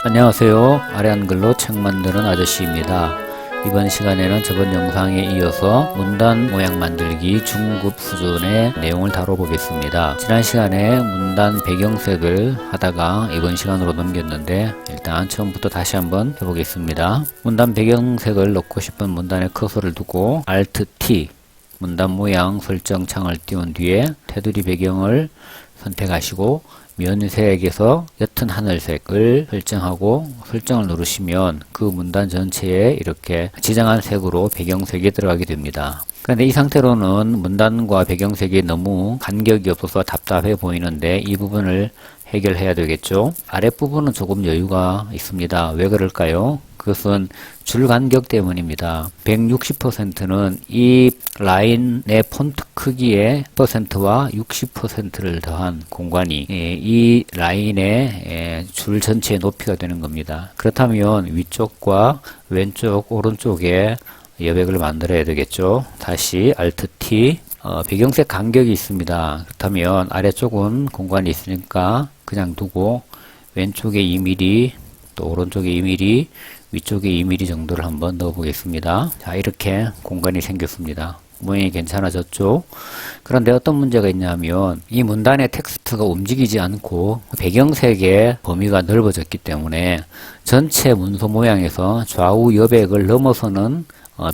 안녕하세요. 아래 한글로 책 만드는 아저씨입니다. 이번 시간에는 저번 영상에 이어서 문단 모양 만들기 중급 수준의 내용을 다뤄보겠습니다. 지난 시간에 문단 배경색을 하다가 이번 시간으로 넘겼는데 일단 처음부터 다시 한번 해보겠습니다. 문단 배경색을 넣고 싶은 문단에 커서를 두고 Alt T 문단 모양 설정 창을 띄운 뒤에 테두리 배경을 선택하시고 면색에서 옅은 하늘색을 설정하고 설정을 누르시면 그 문단 전체에 이렇게 지정한 색으로 배경색이 들어가게 됩니다. 그런데 이 상태로는 문단과 배경색이 너무 간격이 없어서 답답해 보이는데 이 부분을 해결해야 되겠죠. 아랫부분은 조금 여유가 있습니다. 왜 그럴까요? 그것은 줄 간격 때문입니다. 160%는 이 라인의 폰트 크기의 퍼센트와 60%를 더한 공간이 이 라인의 줄 전체의 높이가 되는 겁니다. 그렇다면 위쪽과 왼쪽, 오른쪽에 여백을 만들어야 되겠죠. 다시 Alt T 배경색 간격이 있습니다. 그렇다면 아래쪽은 공간이 있으니까 그냥 두고 왼쪽에 2mm 또 오른쪽에 2mm 위쪽에 2mm 정도를 한번 넣어 보겠습니다. 자, 이렇게 공간이 생겼습니다. 모양이 괜찮아졌죠? 그런데 어떤 문제가 있냐면 이 문단의 텍스트가 움직이지 않고 배경색의 범위가 넓어졌기 때문에 전체 문서 모양에서 좌우 여백을 넘어서는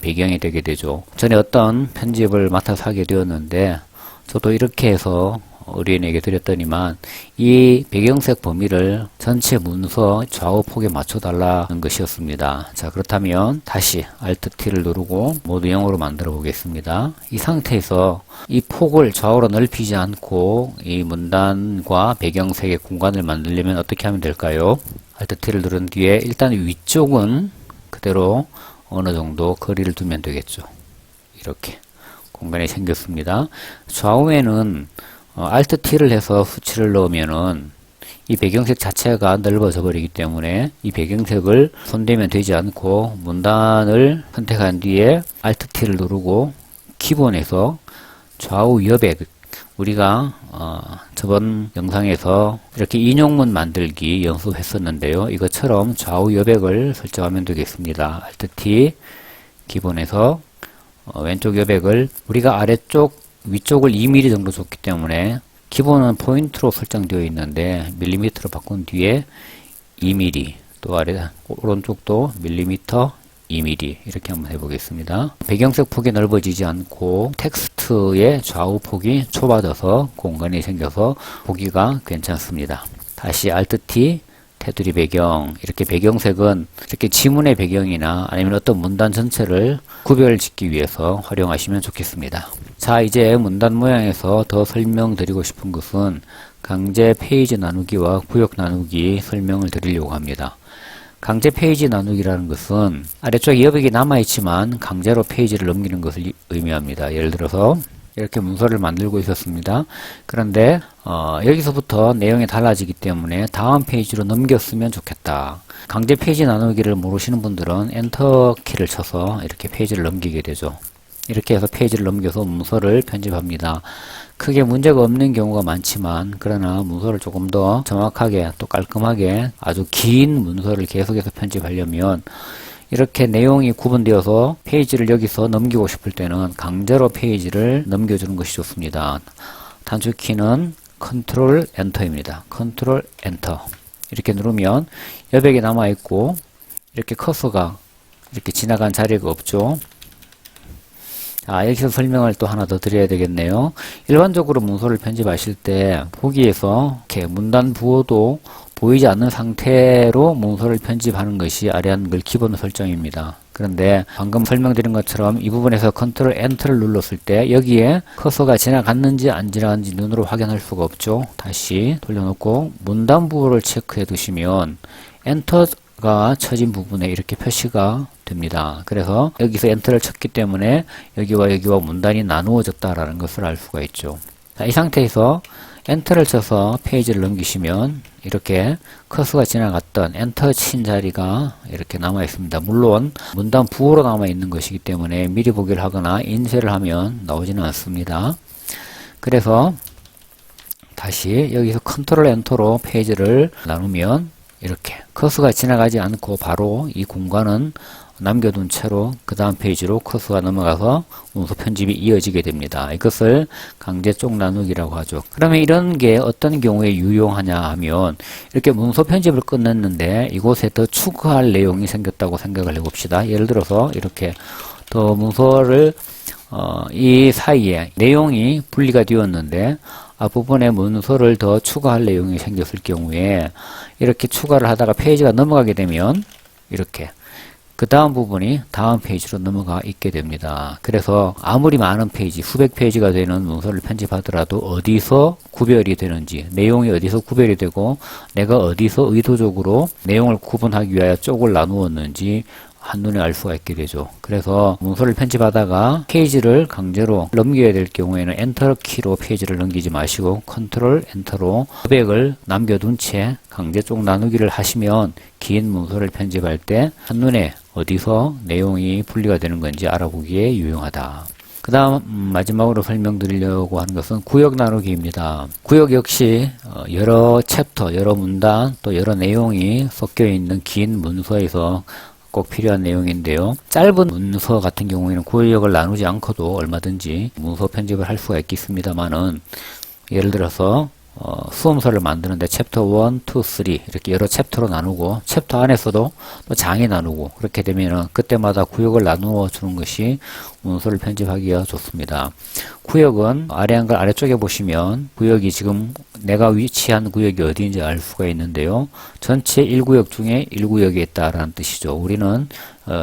배경이 되게 되죠. 전에 어떤 편집을 맡아서 하게 되었는데 저도 이렇게 해서 의뢰인에게 드렸더니만 이 배경색 범위를 전체 문서 좌우 폭에 맞춰 달라는 것이었습니다. 자, 그렇다면 다시 Alt T를 누르고 모두 0으로 만들어 보겠습니다. 이 상태에서 이 폭을 좌우로 넓히지 않고 이 문단과 배경색의 공간을 만들려면 어떻게 하면 될까요? Alt T를 누른 뒤에 일단 위쪽은 그대로 어느 정도 거리를 두면 되겠죠. 이렇게 공간이 생겼습니다. 좌우에는 Alt T를 해서 수치를 넣으면은 이 배경색 자체가 넓어져 버리기 때문에 이 배경색을 손대면 되지 않고 문단을 선택한 뒤에 Alt T를 누르고 기본에서 좌우 여백 우리가 저번 영상에서 이렇게 인용문 만들기 연습했었는데요. 이것처럼 좌우 여백을 설정하면 되겠습니다. Alt T 기본에서 왼쪽 여백을 우리가 아래쪽 위쪽을 2mm 정도 줬기 때문에 기본은 포인트로 설정되어 있는데 밀리미터로 바꾼 뒤에 2mm 또 아래 오른쪽도 밀리미터 2mm 이렇게 한번 해보겠습니다. 배경색 폭이 넓어지지 않고 텍스트의 좌우 폭이 좁아져서 공간이 생겨서 보기가 괜찮습니다. 다시 Alt T 테두리 배경 이렇게 배경색은 이렇게 지문의 배경이나 아니면 어떤 문단 전체를 구별짓기 위해서 활용하시면 좋겠습니다. 자, 이제 문단 모양에서 더 설명드리고 싶은 것은 강제 페이지 나누기와 구역 나누기 설명을 드리려고 합니다. 강제 페이지 나누기라는 것은 아래쪽에 여백이 남아있지만 강제로 페이지를 넘기는 것을 의미합니다. 예를 들어서 이렇게 문서를 만들고 있었습니다. 그런데 여기서부터 내용이 달라지기 때문에 다음 페이지로 넘겼으면 좋겠다. 강제 페이지 나누기를 모르시는 분들은 엔터 키를 쳐서 이렇게 페이지를 넘기게 되죠. 이렇게 해서 페이지를 넘겨서 문서를 편집합니다. 크게 문제가 없는 경우가 많지만 그러나 문서를 조금 더 정확하게 또 깔끔하게 아주 긴 문서를 계속해서 편집하려면 이렇게 내용이 구분되어서 페이지를 여기서 넘기고 싶을 때는 강제로 페이지를 넘겨주는 것이 좋습니다. 단축키는 Ctrl Enter입니다. Ctrl Enter 이렇게 누르면 여백이 남아있고 이렇게 커서가 이렇게 지나간 자리가 없죠. 여기서 설명을 또 하나 더 드려야 되겠네요. 일반적으로 문서를 편집하실 때 보기에서 이렇게 문단 부호도 보이지 않는 상태로 문서를 편집하는 것이 아래 한글 기본 설정입니다. 그런데 방금 설명드린 것처럼 이 부분에서 Ctrl Enter를 눌렀을 때 여기에 커서가 지나갔는지 안 지나갔는지 눈으로 확인할 수가 없죠. 다시 돌려놓고 문단 부호를 체크해 두시면 엔터가 쳐진 부분에 이렇게 표시가 됩니다. 그래서 여기서 엔터를 쳤기 때문에 여기와 여기와 문단이 나누어졌다라는 것을 알 수가 있죠. 자, 이 상태에서 엔터를 쳐서 페이지를 넘기시면 이렇게 커서가 지나갔던 엔터 친 자리가 이렇게 남아 있습니다. 물론 문단 부호로 남아 있는 것이기 때문에 미리 보기를 하거나 인쇄를 하면 나오지는 않습니다. 그래서 다시 여기서 컨트롤 엔터로 페이지를 나누면 이렇게 커서가 지나가지 않고 바로 이 공간은 남겨둔 채로 그 다음 페이지로 커서가 넘어가서 문서 편집이 이어지게 됩니다. 이것을 강제 쪽 나누기라고 하죠. 그러면 이런 게 어떤 경우에 유용하냐 하면 이렇게 문서 편집을 끝냈는데 이곳에 더 추가할 내용이 생겼다고 생각을 해봅시다. 예를 들어서 이렇게 더 문서를 이 사이에 내용이 분리가 되었는데 앞부분에 문서를 더 추가할 내용이 생겼을 경우에 이렇게 추가를 하다가 페이지가 넘어가게 되면 이렇게 그 다음 부분이 다음 페이지로 넘어가 있게 됩니다. 그래서 아무리 많은 페이지, 수백 페이지가 되는 문서를 편집하더라도 어디서 구별이 되는지, 내용이 어디서 구별이 되고 내가 어디서 의도적으로 내용을 구분하기 위하여 쪽을 나누었는지 한눈에 알 수가 있게 되죠. 그래서 문서를 편집하다가 페이지를 강제로 넘겨야 될 경우에는 엔터 키로 페이지를 넘기지 마시고 컨트롤 엔터로 여백을 남겨둔 채 강제 쪽 나누기를 하시면 긴 문서를 편집할 때 한눈에 어디서 내용이 분리가 되는 건지 알아보기에 유용하다. 그 다음 마지막으로 설명드리려고 하는 것은 구역 나누기입니다. 구역 역시 여러 챕터, 여러 문단, 또 여러 내용이 섞여 있는 긴 문서에서 꼭 필요한 내용인데요. 짧은 문서 같은 경우에는 구역을 나누지 않고도 얼마든지 문서 편집을 할 수가 있겠습니다만은 예를 들어서 수험서를 만드는데 챕터 1, 2, 3 이렇게 여러 챕터로 나누고 챕터 안에서도 또 장에 나누고 그렇게 되면은 그때마다 구역을 나누어 주는 것이 문서를 편집하기가 좋습니다. 구역은 아래 한글 아래쪽에 보시면 구역이 지금 내가 위치한 구역이 어디인지 알 수가 있는데요. 전체 1구역 중에 1구역에 있다라는 뜻이죠. 우리는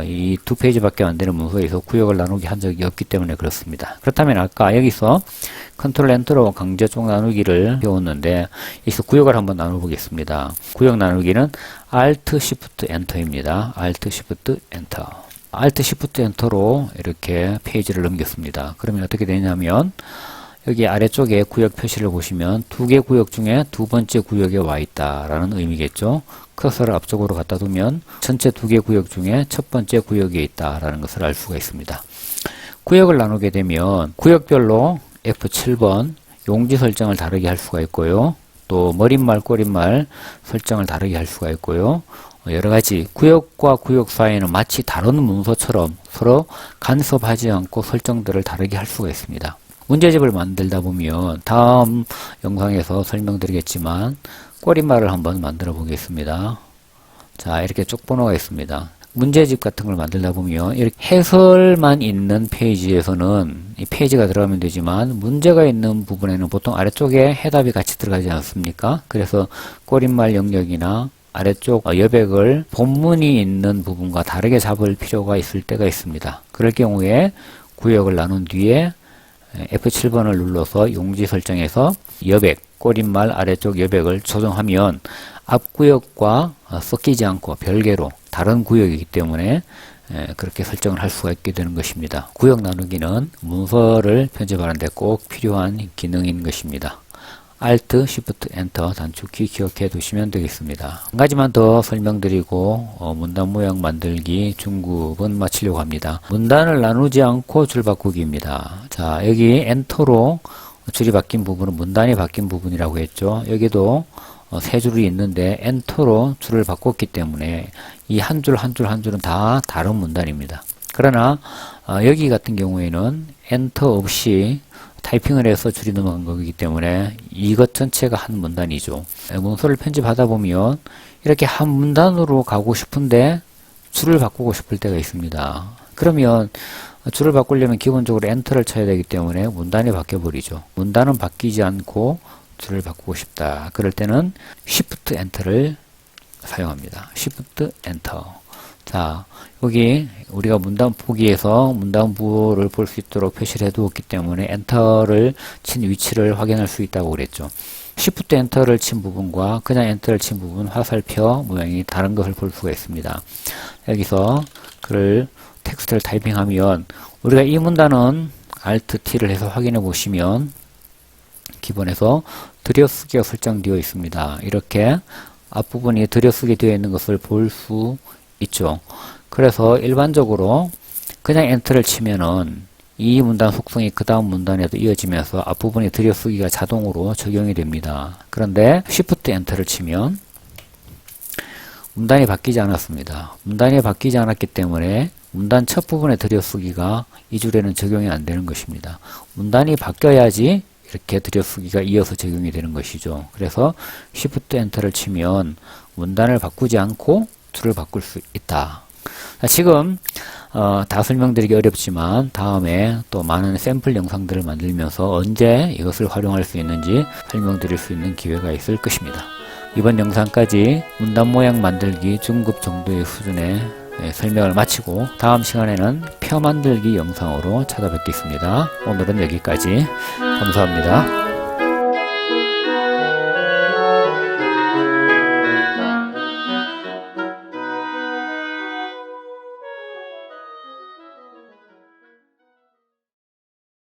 이 두 페이지밖에 안 되는 문서에서 구역을 나누기 한 적이 없기 때문에 그렇습니다. 그렇다면 아까 여기서 컨트롤 엔터로 강제 쪽 나누기를 배웠는데 여기서 구역을 한번 나눠 보겠습니다. 구역 나누기는 Alt Shift Enter입니다. Alt Shift Enter. Alt Shift Enter로 이렇게 페이지를 넘겼습니다. 그러면 어떻게 되냐면 여기 아래쪽에 구역 표시를 보시면 두 개 구역 중에 두 번째 구역에 와 있다라는 의미겠죠. 커서를 앞쪽으로 갖다 두면 전체 두 개 구역 중에 첫 번째 구역에 있다라는 것을 알 수가 있습니다. 구역을 나누게 되면 구역별로 F7번 용지 설정을 다르게 할 수가 있고요. 또 머릿말, 꼬릿말 설정을 다르게 할 수가 있고요. 여러가지 구역과 구역 사이에는 마치 다른 문서처럼 서로 간섭하지 않고 설정들을 다르게 할 수가 있습니다. 문제집을 만들다 보면 다음 영상에서 설명드리겠지만 꼬릿말을 한번 만들어 보겠습니다. 자, 이렇게 쪽번호가 있습니다. 문제집 같은 걸 만들다 보면 이렇게 해설만 있는 페이지에서는 이 페이지가 들어가면 되지만 문제가 있는 부분에는 보통 아래쪽에 해답이 같이 들어가지 않습니까? 그래서 꼬릿말 영역이나 아래쪽 여백을 본문이 있는 부분과 다르게 잡을 필요가 있을 때가 있습니다. 그럴 경우에 구역을 나눈 뒤에 F7번을 눌러서 용지 설정에서 여백, 꼬릿말 아래쪽 여백을 조정하면 앞구역과 섞이지 않고 별개로 다른 구역이기 때문에 그렇게 설정을 할 수가 있게 되는 것입니다. 구역 나누기는 문서를 편집하는 데 꼭 필요한 기능인 것입니다. Alt, Shift, Enter 단축키 기억해 두시면 되겠습니다. 한 가지만 더 설명드리고 문단 모양 만들기 중급은 마치려고 합니다. 문단을 나누지 않고 줄 바꾸기입니다. 자, 여기 엔터로 줄이 바뀐 부분은 문단이 바뀐 부분이라고 했죠. 여기도 세 줄이 있는데 엔터로 줄을 바꿨기 때문에 이 한 줄 한 줄 한 줄은 다 다른 문단입니다. 그러나 여기 같은 경우에는 엔터 없이 타이핑을 해서 줄이 넘어간 거기 때문에 이것 전체가 한 문단이죠. 문서를 편집하다 보면 이렇게 한 문단으로 가고 싶은데 줄을 바꾸고 싶을 때가 있습니다. 그러면 줄을 바꾸려면 기본적으로 엔터를 쳐야 되기 때문에 문단이 바뀌어 버리죠. 문단은 바뀌지 않고 줄을 바꾸고 싶다. 그럴 때는 Shift 엔터를 사용합니다. Shift 엔터. 자, 여기 우리가 문단 보기에서 문단부를 볼 수 있도록 표시를 해두었기 때문에 엔터를 친 위치를 확인할 수 있다고 그랬죠. Shift 엔터를 친 부분과 그냥 엔터를 친 부분 화살표 모양이 다른 것을 볼 수가 있습니다. 여기서 글을 텍스트를 타이핑하면 우리가 이 문단은 Alt T를 해서 확인해 보시면 기본에서 들여쓰기가 설정되어 있습니다. 이렇게 앞부분이 들여쓰기 되어 있는 것을 볼 수 있죠. 그래서 일반적으로 그냥 엔터를 치면은 이 문단 속성이 그 다음 문단에도 이어지면서 앞부분이 들여쓰기가 자동으로 적용이 됩니다. 그런데 Shift 엔터를 치면 문단이 바뀌지 않았습니다. 문단이 바뀌지 않았기 때문에 문단 첫 부분의 들여쓰기가 이 줄에는 적용이 안 되는 것입니다. 문단이 바뀌어야지 이렇게 들여쓰기가 이어서 적용이 되는 것이죠. 그래서 Shift 엔터를 치면 문단을 바꾸지 않고 줄을 바꿀 수 있다. 지금 다 설명드리기 어렵지만 다음에 또 많은 샘플 영상들을 만들면서 언제 이것을 활용할 수 있는지 설명드릴 수 있는 기회가 있을 것입니다. 이번 영상까지 문단 모양 만들기 중급 정도의 수준의 설명을 마치고 다음 시간에는 표 만들기 영상으로 찾아뵙겠습니다. 오늘은 여기까지. 감사합니다.